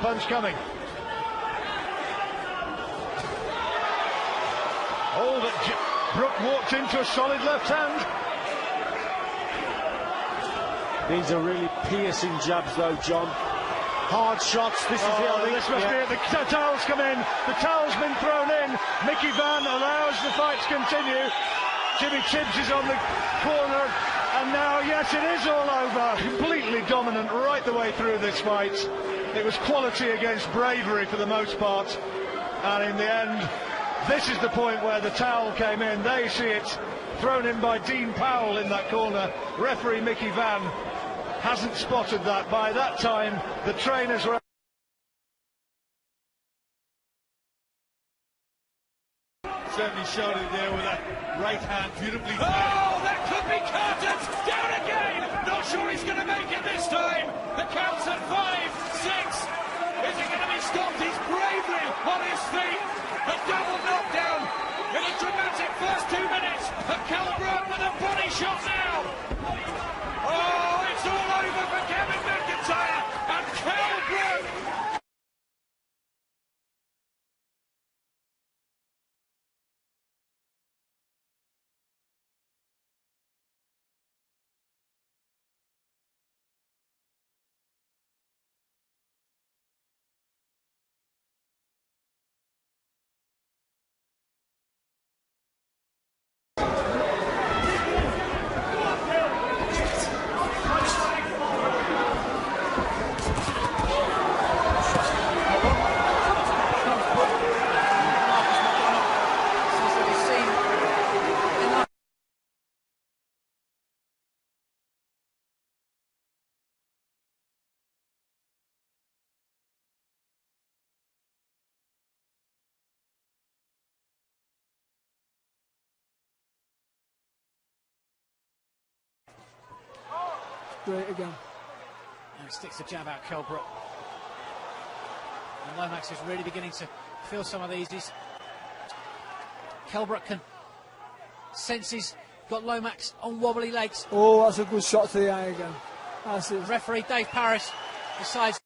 punch coming. Oh, but Brook walked into a solid left hand. These are really piercing jabs, though, John. Hard shots. This is the only. This must be it. The towel's come in. The towel's been thrown in. Mickey Van allows the fight to continue. Jimmy Tibbs is on the corner, and now, yes, it is all over. Completely dominant right the way through this fight. It was quality against bravery for the most part, and in the end, this is the point where the towel came in. They see it thrown in by Dean Powell in that corner. Referee Mickey Van hasn't spotted that. By that time, the trainers were... Certainly showed it there with that right hand beautifully. Oh, that could be curtains! Down again! Not sure he's going to make it this time. The count's at 5, 6. Is it going to be stopped? He's bravely on his feet. A double knockdown in a dramatic first 2 minutes. And KpBurditt with a body shot now. Oh, it's all over for Kevin McIntyre and KpBurditt. Great again. And sticks the jab out, KpBurditt. And Lomax is really beginning to feel some of these. KpBurditt can sense he's got Lomax on wobbly legs. Oh, that's a good shot to the eye again. That's it. Referee Dave Parris decides.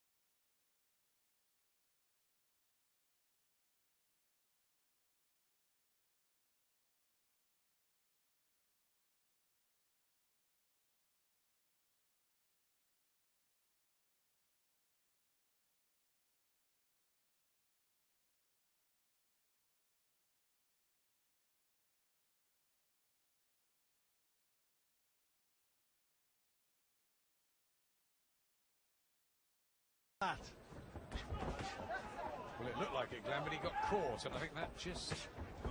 Well, it looked like it, Glenn, but he got caught, and I think that just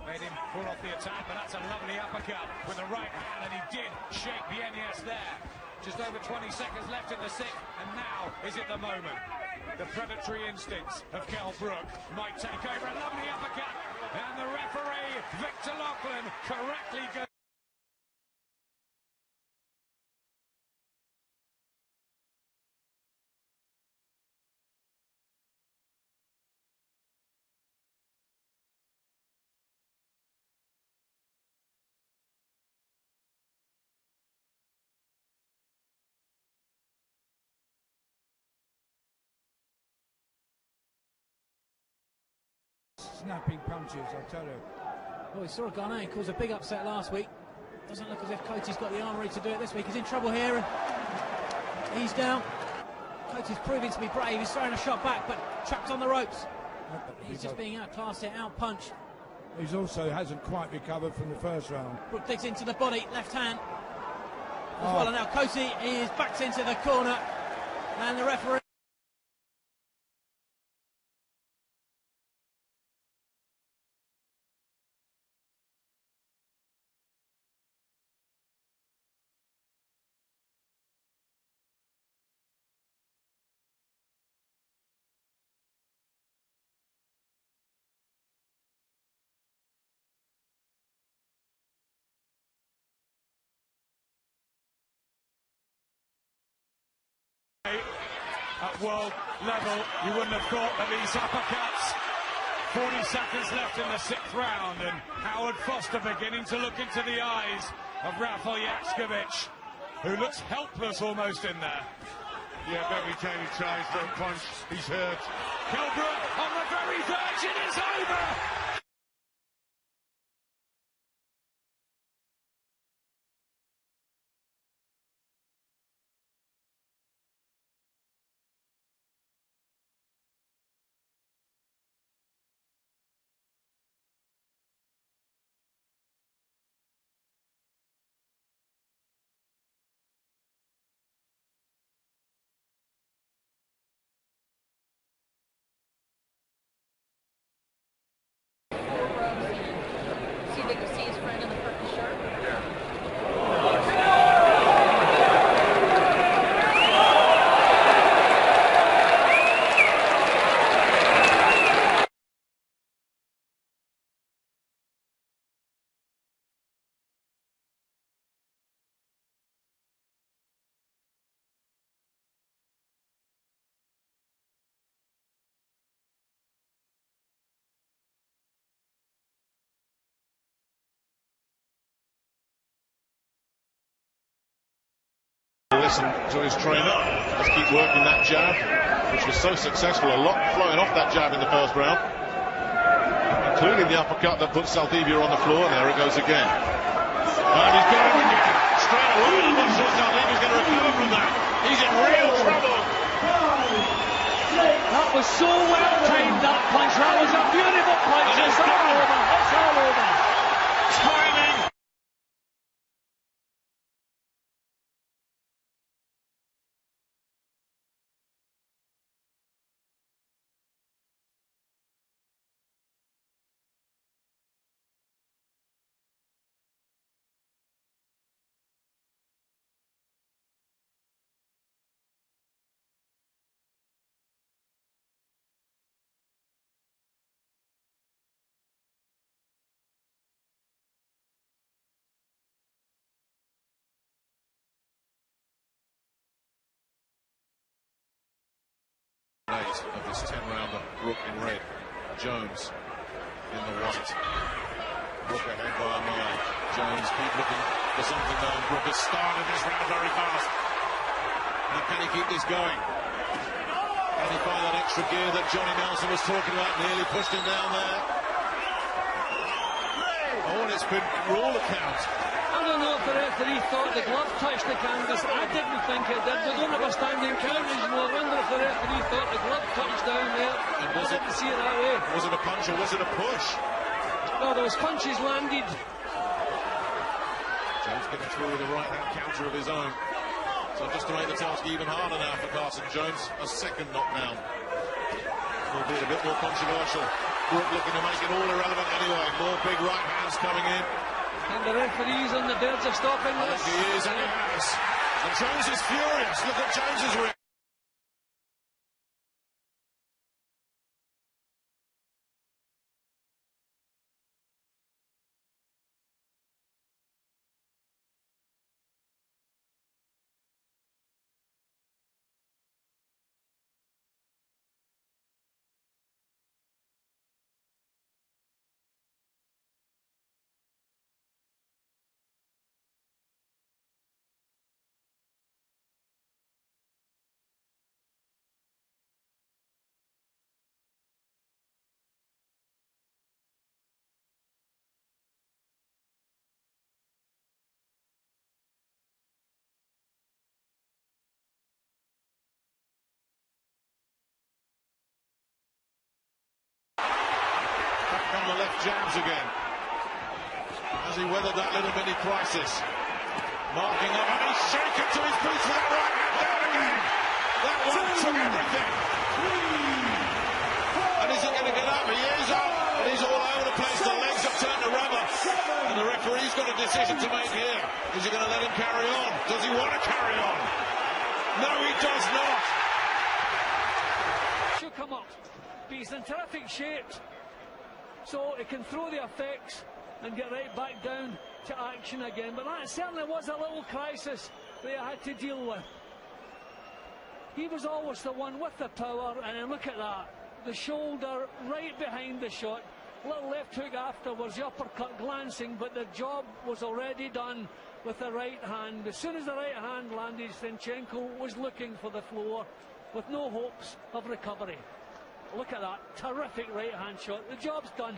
made him pull off the attack. But that's a lovely uppercut with the right hand, and he did shake the NES there. Just over 20 seconds left in the sixth, and now is it the moment. The predatory instincts of KpBurditt might take over. A lovely uppercut, and the referee, Victor Laughlin, correctly goes. Snapping punches, I tell you. Well, we saw a Ghanaian cause a big upset last week. Doesn't look as if Coates got the armoury to do it this week. He's in trouble here, and he's down. Coates is proving to be brave. He's throwing a shot back, but trapped on the ropes. He's just being outclassed here, outpunched. He also hasn't quite recovered from the first round. Brook digs into the body, left hand as well, and now Coates is backed into the corner, and the referee. At world level, you wouldn't have thought that these uppercuts. 40 seconds left in the sixth round, and Howard Foster beginning to look into the eyes of Rafal Yakskovich, who looks helpless almost in there. Yeah, every time he tries to punch, he's hurt. Kell Brook on the very verge, it is over! Listen to his trainer. Let's keep working that jab, which was so successful. A lot flowing off that jab in the first round, including the uppercut that put Saldivia on the floor. And there it goes again. And he's got him again straight away. I'm not sure Saldivia's going to recover from that. He's in real trouble. That was so well timed, that punch. That was a beautiful punch. It's all over. It's all over. Timing. Of this 10-rounder, Brook in red, Jones in the white. Brook ahead by a mile. Jones keep looking for something though. Brook has started this round very fast. Now can he keep this going? Can he find that extra gear that Johnny Nelson was talking about? Nearly pushed him down there. Oh, and it's been rule account. I don't know if the referee thought the glove touched the canvas. I didn't think it did. We don't have a standing count, you know. I wonder if the referee thought the glove touched down there. And I didn't see it that way. Was it a punch or was it a push? No, those punches landed. Jones getting through with a right-hand counter of his own. So just to make the task even harder now for Carson Jones, a second knockdown. Albeit a bit more controversial. Brook looking to make it all irrelevant anyway. More big right hands coming in. And the referee's on the verge of stopping this. I think he is, and he has. And Jones is furious. Look at Jones's reaction. On the left jabs again as he weathered that little mini crisis, marking up, and he's shaken to his boots with that right hand down again. That one took everything. And is he going to get up? He is up, but he's all over the place. The legs have turned to rubber, and the referee's got a decision to make here. Is he going to let him carry on? Does he want to carry on? No, he does not. Should come up, but he's in terrific shape, so he can throw the effects and get right back down to action again. But that certainly was a little crisis that he had to deal with. He was always the one with the power, and then look at that, the shoulder right behind the shot, little left hook afterwards, the uppercut glancing, but the job was already done. with the right hand. As soon as the right hand landed, Zinchenko was looking for the floor with no hopes of recovery. Look at that, terrific right hand shot. The job's done.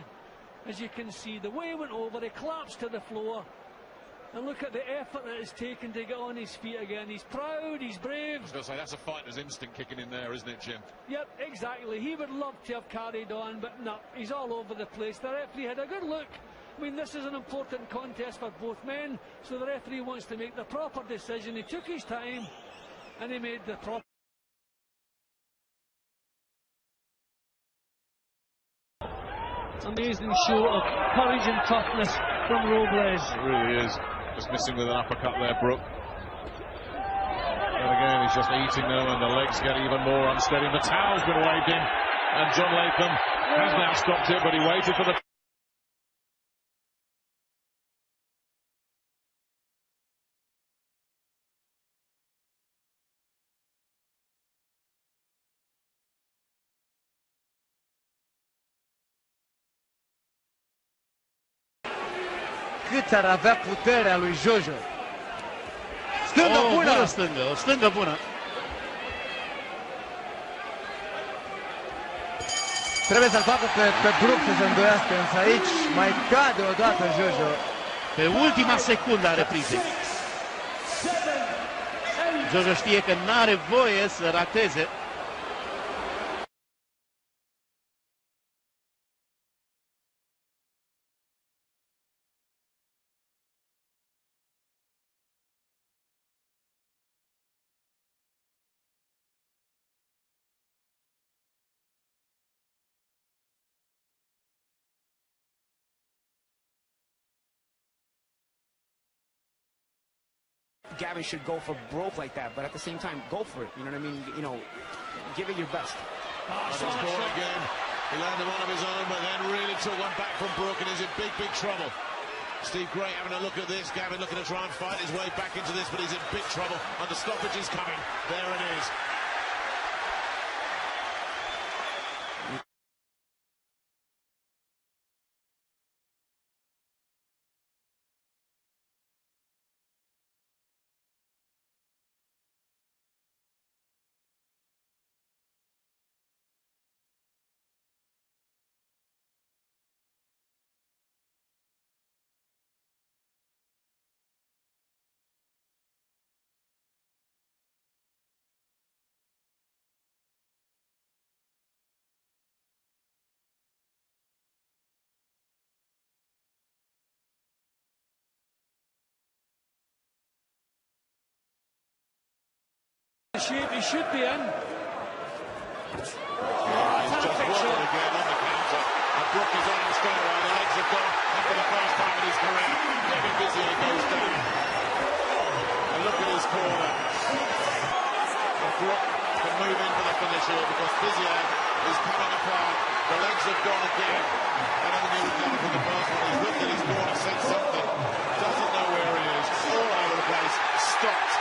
As you can see, the way he went over, he collapsed to the floor. And look at the effort that it's taken to get on his feet again. He's proud, he's brave. I was going to say, that's a fighter's instinct kicking in there, isn't it, Jim? Yep, exactly. He would love to have carried on, but no, he's all over the place. The referee had a good look. I mean, this is an important contest for both men, so the referee wants to make the proper decision. He took his time, and he made the proper... Amazing show of courage and toughness from Robles. It really is. Just missing with an uppercut there, Brook. And again, he's just eating them, and the legs get even more unsteady. The towel's been waved in, and John Latham has now stopped it, but he waited for the... Cât ar avea puterea lui Jojo. Stângă bună! O stângă bună. Trebuie să-l facă pe Brook să se îndoiască, însă aici mai cade odată Jojo. Pe ultima secundă a reprizei. Jojo știe că n-are voie să rateze. Gavin should go for Brook like that, but at the same time, go for it. You know what I mean? You know, give it your best. Score again. He landed one of his own, but then really took one back from Brook, and he's in big, big trouble. Steve Gray having a look at this. Gavin looking to try and fight his way back into this, but he's in big trouble. And the stoppage is coming. There it is. Shape he should be in. He's just rolled again on the counter, and Brook is on the straight away. The legs have gone, and for the first time in his career, Kevin Vizier goes down. And look at his corner. And Brook can move in for the finish here because Vizier is coming apart. The legs have gone again. I don't think he recovered from the first one. He's looked at his corner, said something, doesn't know where he is, all over the place, stopped.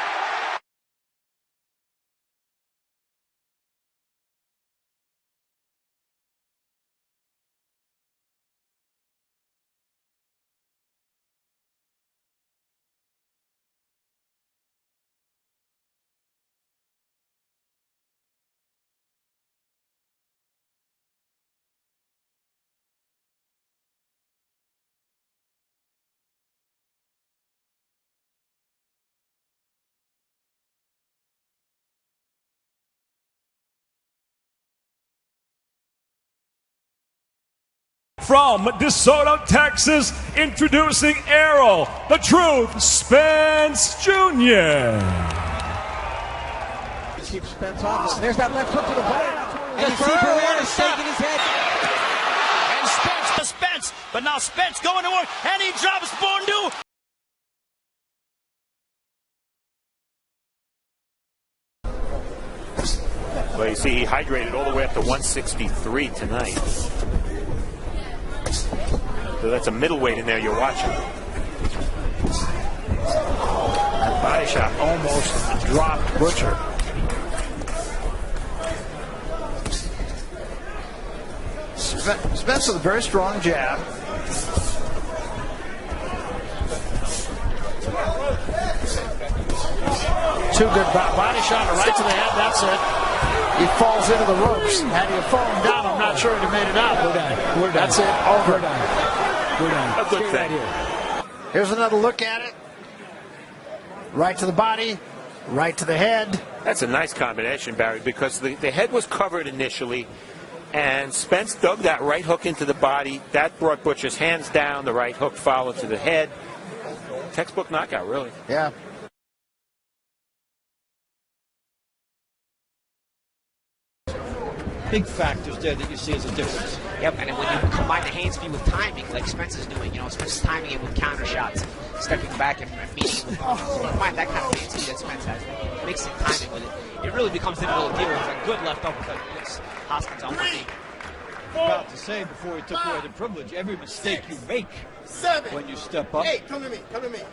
From DeSoto, Texas, introducing Errol, the Truth, Spence Jr. Keep Spence on. There's that left hook to the body. And you see Burditt shaking his head. And Spence to Spence. But now Spence going to work. And he drops Bondu. Well, you see, he hydrated all the way up to 163 tonight. So that's a middleweight in there you're watching. That body shot almost dropped Butcher. Spence with a very strong jab. Two good body shot right to the head. That's it. He falls into the ropes. Had he fallen down, I'm not sure he'd have made it out. We're done. That's it. Over. We're done. A good thing. Here's another look at it. Right to the body, right to the head. That's a nice combination, Barry, because the head was covered initially, and Spence dug that right hook into the body. That brought Butcher's hands down. The right hook followed to the head. Textbook knockout, really. Yeah. Big factors there that you see as a difference. Yep, and then when you combine the hand speed with timing, like Spence is doing, Spence is timing it with counter shots, stepping back and meeting it with combine that kind of hand speed that Spence has, mixing timing with it. It really becomes difficult to deal with. It's a good left uppercut puts Hoskins on one knee. About to say before he took away the privilege, every mistake you make when you step up, come to me.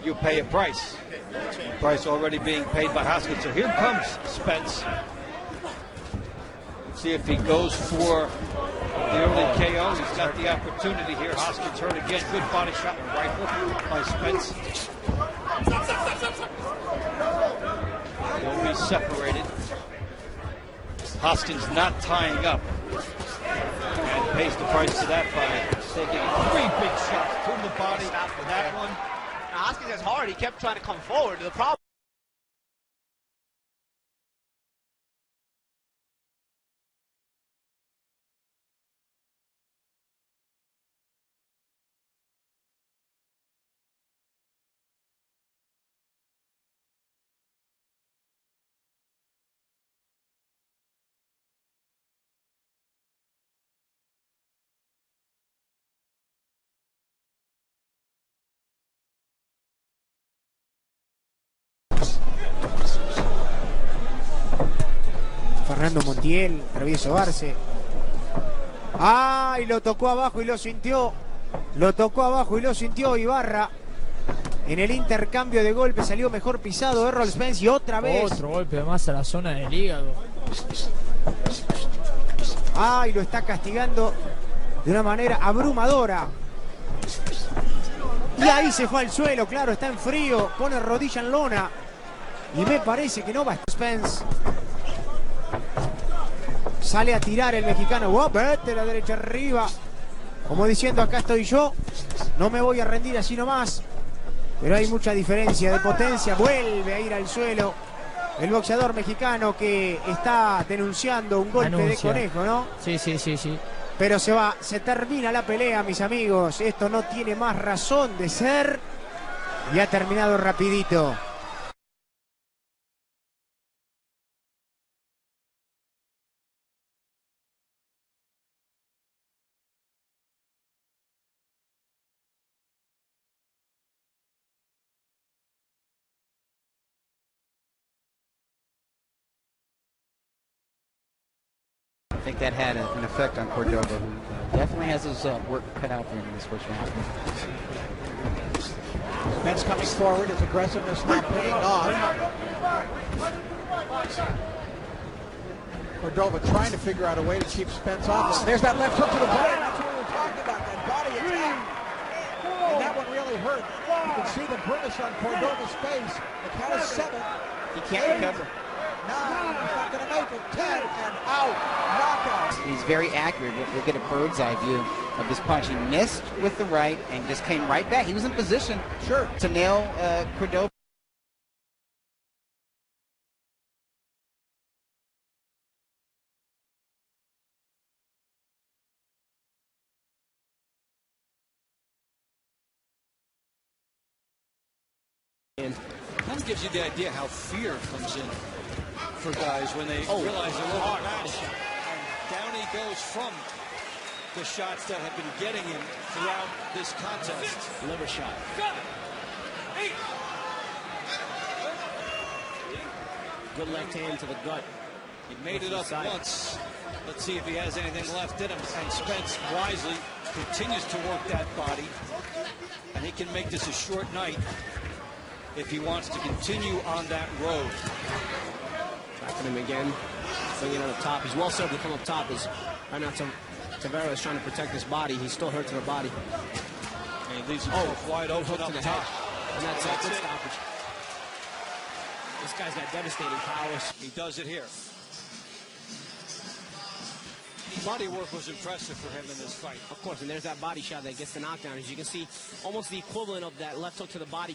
You pay a price. The price already being paid by Hoskins. So here comes Spence. See if he goes for the early KO. He's got the opportunity here. Hoskins hurt again. Good body shot and right hook by Spence. They'll be separated. Hoskins not tying up. And pays the price for that by taking 3 big shots to the body. That one. Now, Hoskins is hard. He kept trying to come forward. The problem. Fernando Montiel, travieso Arce. ¡Ay! Lo tocó abajo y lo sintió. Lo tocó abajo y lo sintió Ibarra. En el intercambio de golpes salió mejor pisado Errol Spence y otra vez. Otro golpe más a la zona del hígado. ¡Ay! Lo está castigando de una manera abrumadora. Y ahí se fue al suelo, claro, está en frío. Pone rodilla en lona. Y me parece que no va Spence. Sale a tirar el mexicano. ¡Oh, vete la derecha arriba! Como diciendo, acá estoy yo. No me voy a rendir así nomás. Pero hay mucha diferencia de potencia. Vuelve a ir al suelo el boxeador mexicano que está denunciando un golpe de conejo, ¿no? Sí. Pero se termina la pelea, mis amigos. Esto no tiene más razón de ser. Y ha terminado rapidito. I think that had an effect on Cordova, who definitely has his work cut out for him in this first round. Spence coming forward, his aggressiveness not paying off. Cordova trying to figure out a way to keep Spence off. There's that left hook to the body. That's what we're talking about, that body attack. And that one really hurt. You can see the grimace on Cordova's face. The count is 7. He can't recover. 9, he's not going to make it. 10, and out. Knockout. He's very accurate. We'll get a bird's eye view of this punch. He missed with the right and just came right back. He was in position to nail Cordova. And that gives you the idea how fear comes in for guys when they realize they're overmatched. And down he goes from the shots that have been getting him throughout this contest. Liver shot. Good left hand to the gut. He made it up once. Let's see if he has anything left in him. And Spence wisely continues to work that body. And he can make this a short night if he wants to continue on that road. Tracking him again. Bringing on the top. He's well served to come up top. Right now, Tavera is trying to protect his body. He's still hurt to the body. And he leaves himself wide open up to the top. head. And that's a good stoppage. This guy's got devastating powers. He does it here. Body work was impressive for him in this fight. Of course, and there's that body shot that gets the knockdown. As you can see, almost the equivalent of that left hook to the body.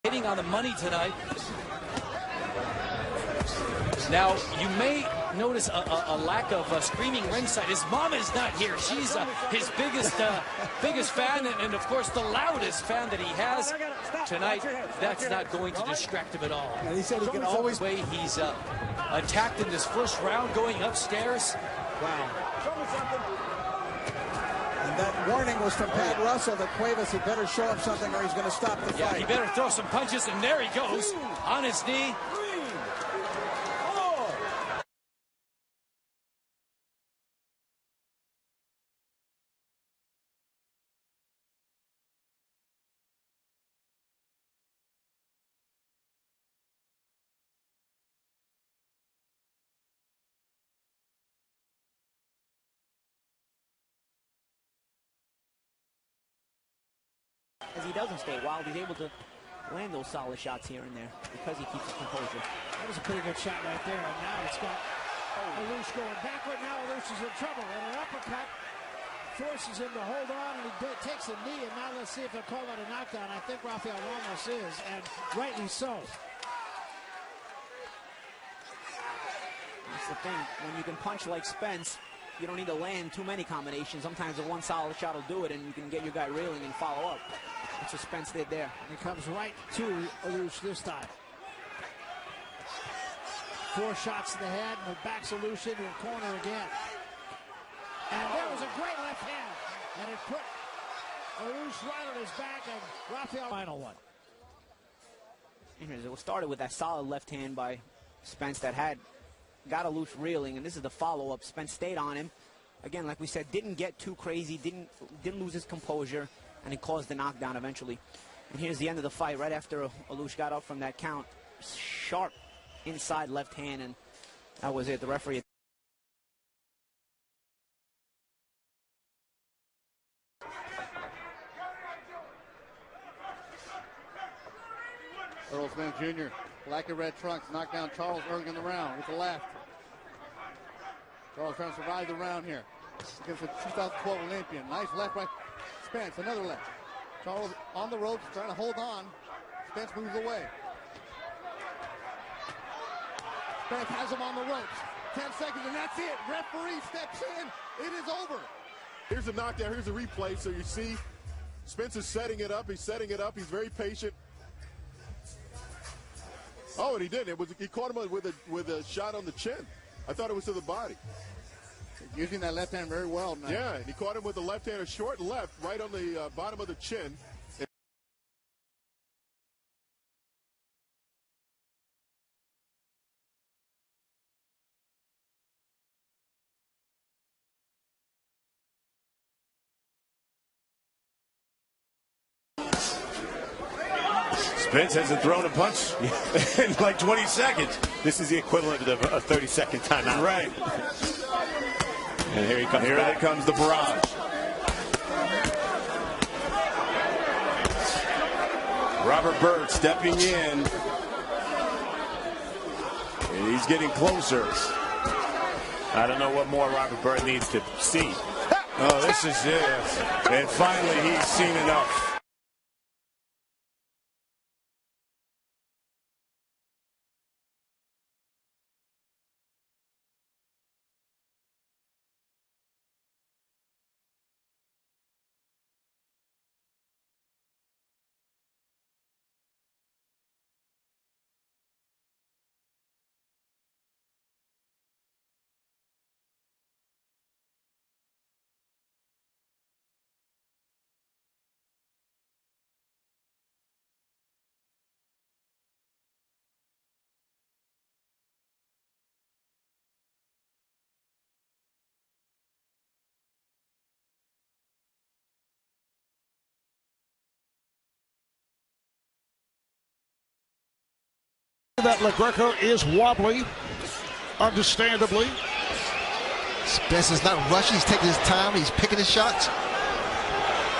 Hitting on the money tonight. Now, you may notice a lack of screaming ringside. His mom is not here. She's his biggest fan, and of course the loudest fan that he has tonight. That's not going to distract him at all. And he said he can always. Way he's attacked in this first round, going upstairs. Wow. And that warning was from Pat Russell that Cuevas had better show up something or he's going to stop the fight. Yeah, he better throw some punches, and there he goes on his knee. As he doesn't stay wild, he's able to land those solid shots here and there because he keeps his composure. That was a pretty good shot right there. And now it's got Alous going backward. Now Alous is in trouble. And an uppercut forces him to hold on, and he takes a knee. And now let's see if they'll call it a knockdown. I think Rafael Ramos is, and rightly so. That's the thing. When you can punch like Spence, you don't need to land too many combinations. Sometimes the one solid shot will do it, and you can get your guy reeling and follow up. That's what Spence did there. He comes right to Alous this time. 4 shots to the head, and the back's Alous into a corner again. And there was a great left hand, and it put Alous right on his back, and Rafael final one. It started with that solid left hand by Spence that got Alous reeling, and this is the follow-up. Spence stayed on him. Again, like we said, didn't get too crazy, didn't lose his composure, and he caused the knockdown eventually. And here's the end of the fight. Right after Alous got up from that count, sharp inside left hand, and that was it. The referee. Errol Spence Jr., black and red trunks, knocked down Charles early in the round with the left. Charles trying to survive the round here against the 2012 Olympian. Nice left, right. Spence, another left. Charles on the ropes, trying to hold on. Spence moves away. Spence has him on the ropes. 10 seconds, and that's it. Referee steps in. It is over. Here's the knockdown. Here's the replay. So you see Spence is setting it up. He's setting it up. He's very patient. Oh, and he did. He caught him with a shot on the chin. I thought it was to the body. Using that left hand very well now. Yeah, and he caught him with the left hand, a short left, right on the bottom of the chin. Spence hasn't thrown a punch in like 20 seconds. This is the equivalent of a 30-second timeout. Right. And here he comes. Here comes the barrage. Robert Byrd stepping in. And he's getting closer. I don't know what more Robert Byrd needs to see. Oh, this is it. And finally, he's seen enough. That LaGreca is wobbly. understandably. Spence is not rushing. He's taking his time. He's picking his shots.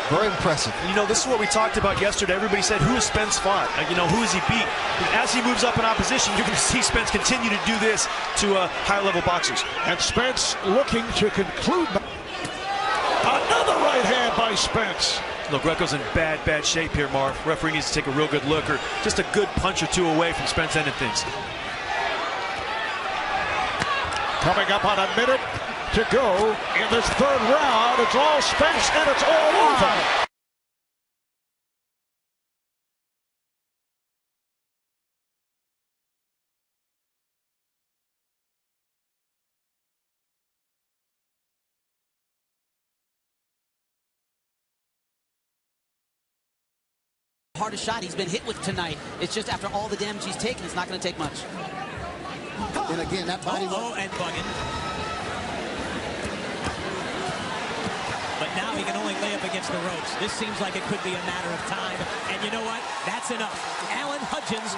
Very impressive. You know, this is what we talked about yesterday. Everybody said, who has Spence fought? You know, who has he beat? As he moves up in opposition, you're going to see Spence continue to do this to high-level boxers. And Spence looking to conclude. Another right hand by Spence. Look, Greco's in bad shape here, Marv. Referee needs to take a real good look, or just a good punch or two away from Spence ending things. Coming up on a minute to go in this third round. It's all Spence and it's all over. Hardest shot he's been hit with tonight. It's just after all the damage he's taken, it's not going to take much. And again, that body. And bugging. But now he can only lay up against the ropes. This seems like it could be a matter of time. And you know what? That's enough. Alan Hudgens.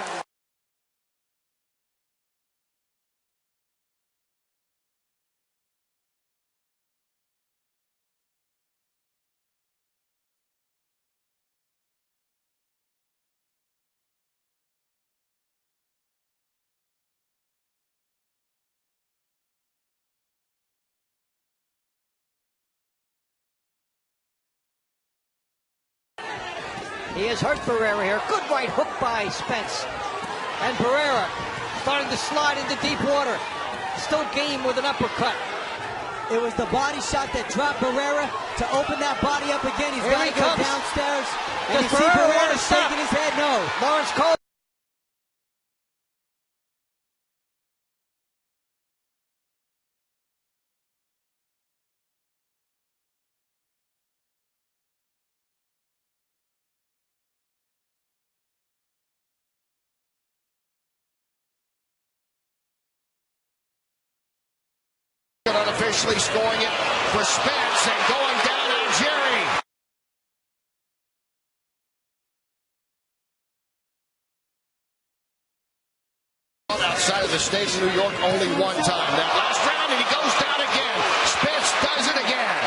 He has hurt Barrera here. Good right hook by Spence. And Barrera starting to slide into deep water. Still game with an uppercut. It was the body shot that dropped Barrera to open that body up again. He's got to go downstairs. And you see Barrera shaking his head no. Lawrence Cole. Unofficially scoring it for Spence and going down on Jerry. Outside of the state of New York only one time. That last round and he goes down again. Spence does it again.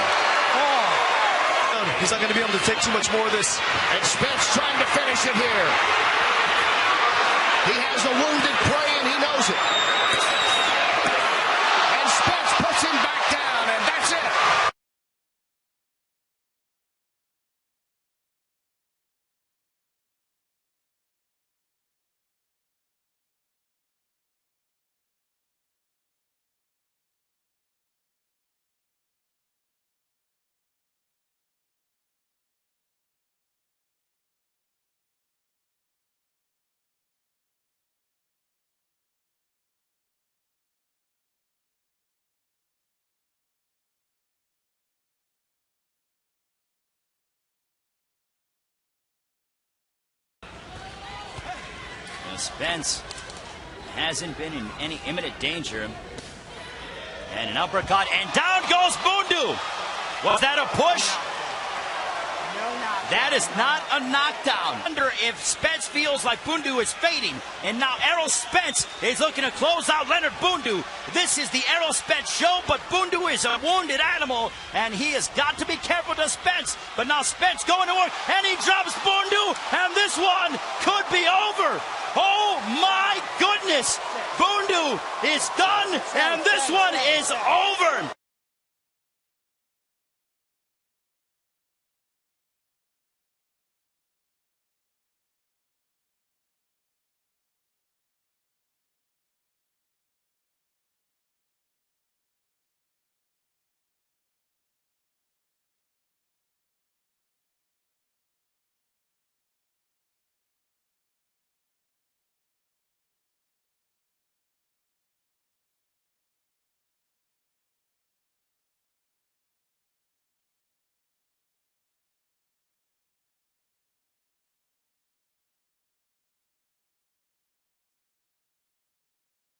He's not going to be able to take too much more of this. And Spence trying to finish it here. He has a wounded prey and he knows it. Him back down, and that's it. Spence hasn't been in any imminent danger. And an uppercut, and down goes Bundu. Was that a push? That is not a knockdown. I wonder if Spence feels like Bundu is fading. And now Errol Spence is looking to close out Leonard Bundu. This is the Errol Spence show, but Bundu is a wounded animal, and he has got to be careful to Spence. But now Spence going to work, and he drops Bundu, and this one could be over. Oh my goodness! Bundu is done, and this one is over.